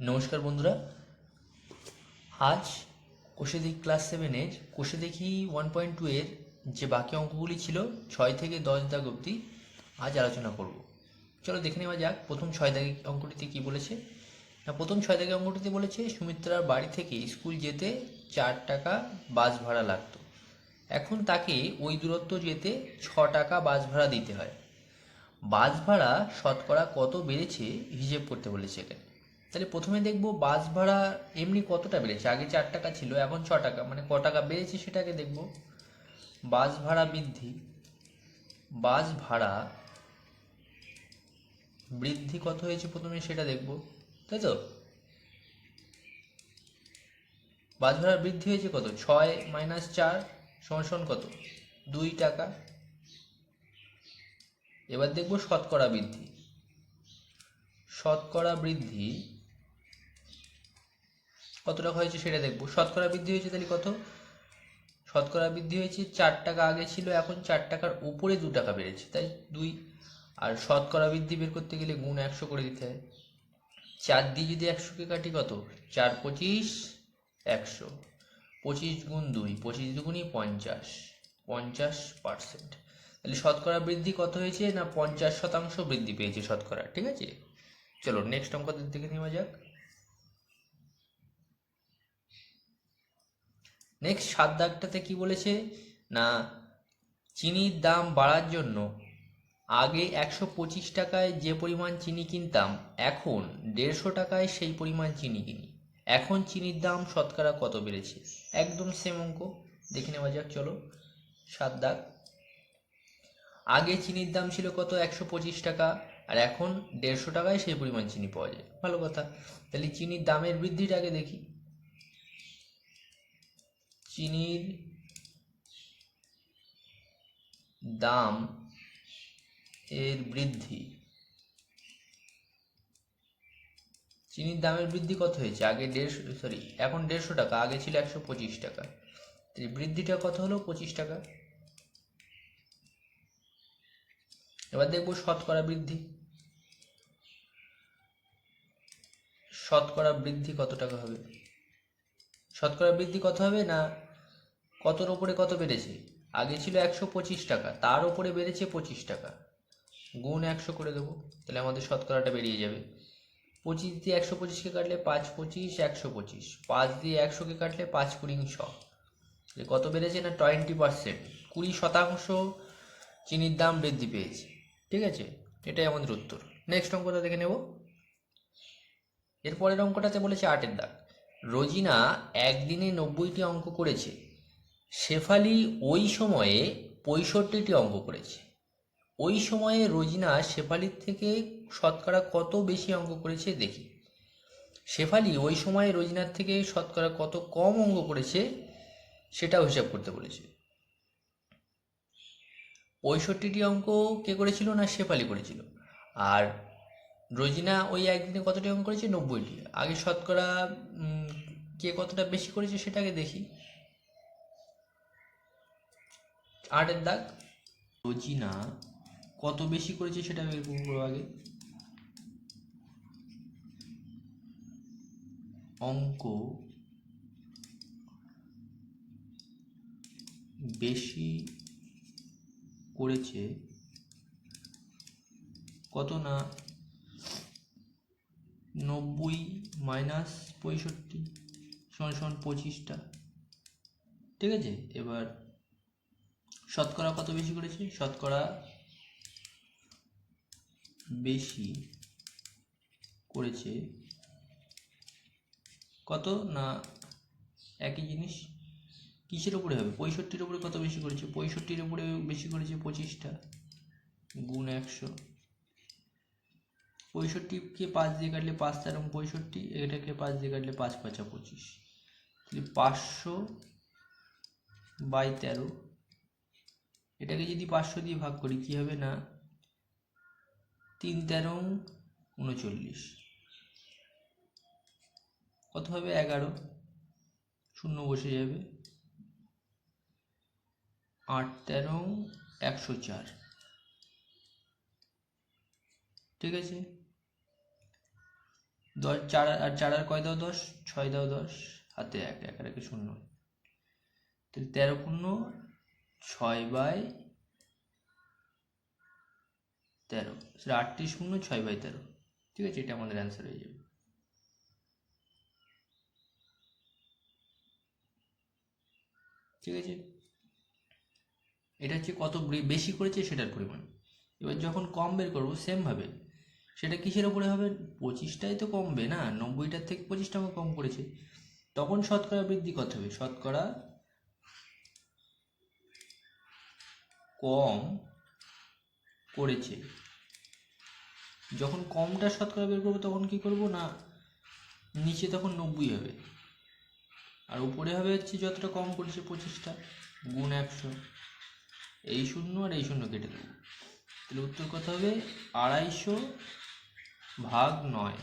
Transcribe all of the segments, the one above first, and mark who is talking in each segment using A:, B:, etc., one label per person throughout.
A: নমস্কার বন্ধুরা। আজ কোষে দেখি ক্লাস 7-এর কোষে দেখি 1.2 এর যে বাকি অঙ্কগুলি ছিল 6 থেকে 10 দাগ অবধি আজ আলোচনা করব। চলো দেখে নেওয়া যাক প্রথম 6 দাগের অঙ্কটিতে কি বলেছে। না, প্রথম 6 দাগের অঙ্কটিতে বলেছে সুমিত্রার বাড়ি থেকে স্কুল যেতে 4 টাকা বাস ভাড়া লাগতো। এখন তাকে ওই দূরত্ব যেতে 6 টাকা বাস ভাড়া দিতে হয়। বাস ভাড়া শতকরা কত বেড়েছে হিসেব করতে বলেছে এখানে। তাহলে প্রথমে দেখব বাস ভাড়া এমনি কতটা বেড়েছে। আগে 4 টাকা ছিল, এখন 6 টাকা, মানে ক টাকা বেড়েছে সেটাকে দেখব। বাস ভাড়া বৃদ্ধি, বাস ভাড়া বৃদ্ধি কত হয়েছে প্রথমে সেটা দেখব, তাই তো। বাস ভাড়া বৃদ্ধি হয়েছে কত, 6 - 4 সমান কত, 2 টাকা। এবার দেখব শতকরা বৃদ্ধি। শতকরা বৃদ্ধি কত টাকা হয়েছে সেটা দেখব। শতকরা বৃদ্ধি হয়েছে তাহলে কত, শতকরা বৃদ্ধি হয়েছে 4 টাকা আগে ছিল, এখন 4 টাকার উপরে 2 টাকা বেড়েছে, তাই 2। আর শতকরা বৃদ্ধি বের করতে গেলে গুণ 100 করে দিতে হয়। 4 দিয়ে যদি 100কে কাটি কত, 4 × 25 100, 25 × 2 25 দুগুণি 50, 50%। তাহলে শতকরা বৃদ্ধি কত হয়েছে না, 50% বৃদ্ধি পেয়েছে শতকরা। ঠিক আছে, চলো নেক্সট অঙ্ক দেখে নেওয়া যাক। নেক্সট 7 দাগটাতে কি বলেছে না, চিনির দাম বাড়ার জন্য আগে 125 টাকায় যে পরিমাণ চিনি কিনতাম এখন 150 টাকায় সেই পরিমাণ চিনি কিনি। এখন চিনির দাম শতকরা কত বেড়েছে। একদম সেম অঙ্ক, দেখে নেওয়া যাক চলো। 7 দাগ, আগে চিনির দাম ছিল কত, 125 টাকা, আর এখন 150 টাকায় সেই পরিমাণ চিনি পাওয়া যায়। ভালো কথা। তাহলে চিনির দামের বৃদ্ধিটা আগে দেখি। চিনির দাম এর বৃদ্ধি, চিনির দামের বৃদ্ধি কত হয়েছে, আগে 150, এখন 150 টাকা, আগে ছিল 125 টাকা। বৃদ্ধিটা কত হলো, 25 টাকা। এবার দেখবো শতকরা বৃদ্ধি। শতকরা বৃদ্ধি কত টাকা হবে, শতকরা বৃদ্ধি কত হবে না, কতর ওপরে কত বেড়েছে, আগে ছিল 125 টাকা, তার ওপরে বেড়েছে 25 টাকা, গুণ 100 করে দেবো, তাহলে আমাদের শতকরাটা বেরিয়ে যাবে। 25 দিয়ে 125কে কাটলে 5 × 25 125, 5 দিয়ে 100কে কাটলে 5 × 20 100। কত বেড়েছে না, 20%, 20% চিনির দাম বৃদ্ধি পেয়েছে। ঠিক আছে, এটাই আমাদের উত্তর। নেক্সট অঙ্কটা দেখে নেব। এরপরের অঙ্কটাতে বলেছে 8-এর দাগ, রোজিনা একদিনে 90টি অঙ্ক করেছে, শেফালি ওই সময়ে 65টি অঙ্ক করেছে। ওই সময়ে রোজিনা শেফালির থেকে শতকরা কত বেশি অঙ্ক করেছে দেখি। শেফালি ওই সময়ে রোজিনার থেকে শতকরা কত কম অঙ্ক করেছে সেটাও হিসাব করতে বলেছে। 65টি অঙ্ক কে করেছিল না, শেফালি করেছিল। আর রোজিনা ওই একদিনে কতটি অঙ্ক করেছে, 90টি। আগে শতকরা কে কতটা বেশি করেছে সেটাকে দেখি। 8-এর দাগ, রোজিনা কত বেশি করেছে সেটা বের করবো আগে। অঙ্ক বেশি করেছে কত না, 90 - 65 সমান 25টা। ঠিক আছে, এবার শতকরা কত বেশি করেছে, শতকরা বেশি করেছে কত না, একই জিনিস কিসের উপরে হবে, 65-র উপরে কত বেশি করেছে, 65-র উপরে বেশি করেছে 25টা, গুণ 100। 65কে 5 দিয়ে কাটলে 5 × 13 65, এটাকে 5 দিয়ে কাটলে 5 × 5 = 25, তাহলে 500/13। এটাকে যদি 500 দিয়ে ভাগ করি কি হবে না, 3 × 13 = 39, কত হবে 11, শূন্য বসে যাবে, 8 × 13 = 104। ঠিক আছে, 10 4 আর 4 আর কয় দাও 10, 6 দাও 10, হাতে 1, 1 আর 1 0, তাহলে 13 পূর্ণ 6/13, সেটা 38 পূর্ণ 6/13। ঠিক আছে, এটা আমাদের অ্যান্সার হয়ে যাবে। ঠিক আছে, এটা হচ্ছে কত বেশি করেছে সেটার পরিমাণ। এবার যখন কম বের করবো সেমভাবে সেটা কিসের ওপরে হবে, 25টাই তো কমবে না, 90টার থেকে 25 টাকা কম করেছে, তখন শতকরা বৃদ্ধি কত হবে, শতকরা কম করেছে। যখন কমটা শতকরা বের করবো তখন কি করব না, নিচে তখন 90 হবে, আর উপরে হবে হচ্ছে যতটা কম করেছে 25টা গুণ 100, এই 0 আর এই 0 কেটে দেবো, তাহলে উত্তর কত হবে 250/9।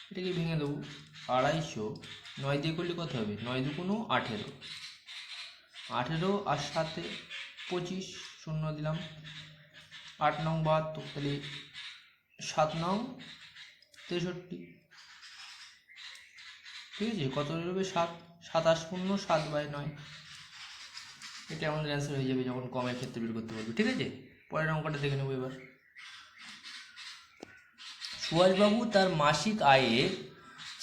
A: এটাকে ভেঙে দেবো, 250 9 দিয়ে করলে কত হবে, 9 দুগুণ 18, 18 আর 7 25, 0 দিলাম, 8 নং 72, তাহলে 7 নং 63। ঠিক আছে, কত হবে 7, 27 পূর্ণ 7/9, এটা আমাদের অ্যান্সার হয়ে যাবে যখন কমের ক্ষেত্রে বের করতে পারবো। ঠিক আছে, পরের অঙ্কটা দেখে নেবো এবার। সুভাষবাবু তার মাসিক আয়ের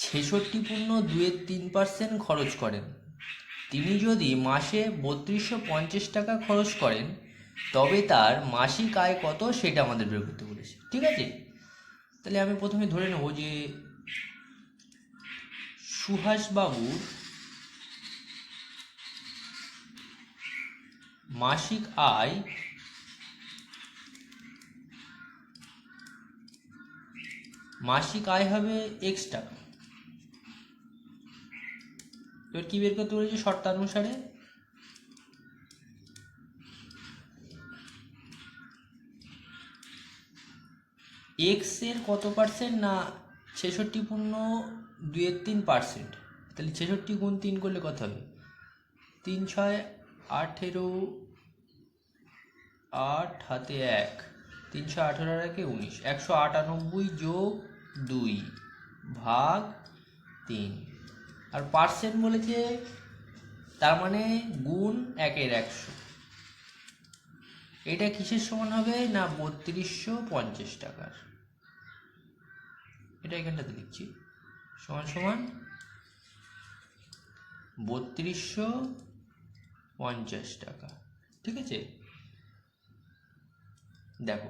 A: 66.2% খরচ করেন। তিনি যদি মাসে 3250 টাকা খরচ করেন তবে তার মাসিক আয় কত সেটা আমাদের বের করতে বলেছে। ঠিক আছে, তাহলে আমি প্রথমে ধরে নেব যে সুভাষবাবুর মাসিক আয় হবে x টাকা। এবার কি বের করতে বলেছে, শর্তানুসারে x এর কত পার্সেন্ট না 66.23%, তাহলে 66 গুণ 3 করলে কত হবে, 3 6 18, 8 হাতে 1, 3 6 18 আর 1 19, 198 যোগ 2 ভাগ 3, আর পার্সেন্ট বলেছে তার মানে গুণ 1 এর 100, এটা কিসের সমান হবে না 3250 টাকার। এটা এখানটাতে লিখছি, সমান সমান 3250 টাকা। ঠিক আছে, দেখো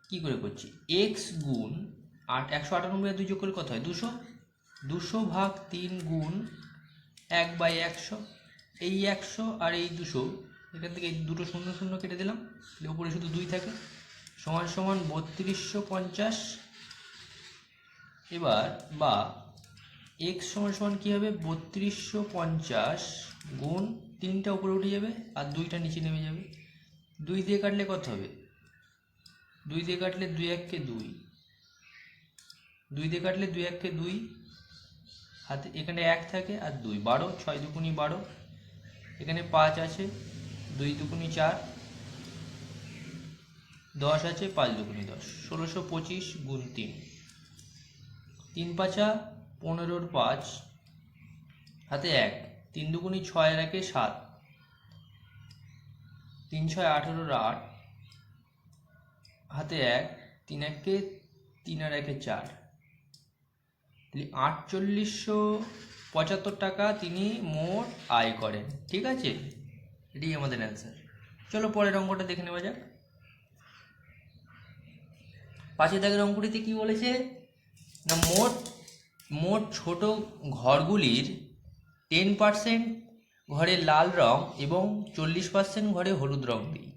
A: কি করে করছি, x গুণ 198 আর 2 যোগ করলে কত হয় 200, 200 ভাগ 3 গুণ 1/100, এই 100 আর এই 200 এখান থেকে এই দুটো 0 0 কেটে দিলাম, উপরে শুধু 2 থাকে, সমান সমান 3250। এবার বা x সমান সমান কী হবে, 3250 গুণ 3টা উপরে উঠে যাবে আর 2টা নিচে নেমে যাবে, 2 দিয়ে কাটলে কত হবে, 2 দিয়ে কাটলে 2 1 2, 2 দিয়ে কাটলে 2 1 2, হাতে এখানে 1 থাকে আর 2, 12, 6 দুগুণি 12, এখানে 5 আছে, 2 দুগুণি 4, 10 আছে, 5 দুগুণি 10, 1625 গুণ 3, 3 5 15 5, হাতে 1, 3 দুগুণি 6 আর 1 7, 3 6 18 8, হাতে 1, 3 1 3 আর 1 4, 4875 টাকা তিনি মোট আয় করেন। ঠিক আছে, এটাই আমাদের অ্যান্সার। চলো পরের অঙ্কটা দেখে নেওয়া যাক। 5 দাগের অঙ্কটিতে কি বলেছে না, মোট ছোট ঘরগুলির 10% ঘরে লাল রং এবং 40% ঘরে হলুদ রং দিই।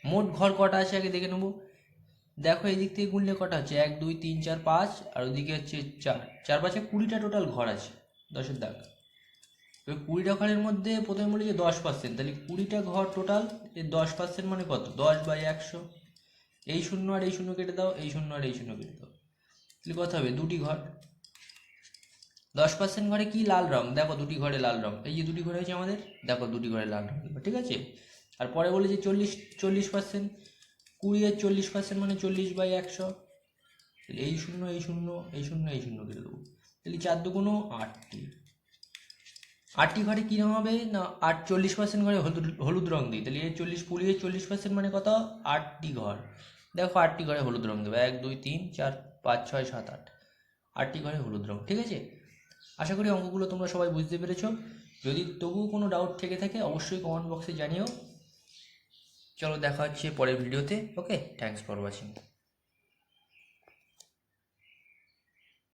A: মোট ঘর কটা আছে আগে দেখে নেবো। দেখো এই দিক থেকে গুনলে কটা হচ্ছে, 1 2 3 4 5, আর ওদিকে হচ্ছে 4 4 5 20টা টোটাল ঘর আছে 10-এর দাগ। এবার 20টা ঘরের মধ্যে প্রথমে বলি যে 10%, তাহলে 20টা ঘর টোটাল, এর 10% মানে কত, 10/100, এই 0 আর এই 0 কেটে দাও, এই 0 আর এই 0 কেটে দাও, তাহলে কত হবে, 2টি ঘর। 10% ঘরে কি লাল রং, দেখো 2টি ঘরে লাল রং, এই যে 2টি ঘরে হয়েছে আমাদের, দেখো 2টি ঘরে লাল রং। ঠিক আছে, আর পরে বলে যে 40%, 20 এর 40% মানে 40/100, তাহলে এই শূন্য এই শূন্য এই শূন্য এই শূন্য কেটে দেবো। তাহলে 4 দুগুণ 8টি। 8টি ঘরে কী রঙ হবে না 40% ঘরে হলুদ রঙ দিই। তাহলে এই 40 পুড়িয়ে 40% মানে কত 8টি ঘর। দেখো 8টি ঘরে হলুদ রঙ দেবে 1 2 3 4 5 6 7 8। 8টি ঘরে হলুদ রঙ, ঠিক আছে। আশা করি অঙ্কগুলো তোমরা সবাই বুঝতে পেরেছো। যদি তবুও কোনো ডাউট থেকে থাকে অবশ্যই কমেন্ট বক্সে জানিও। চলো দেখা হচ্ছে পরের ভিডিওতে। ওকে, থ্যাঙ্কস ফর ওয়াচিং।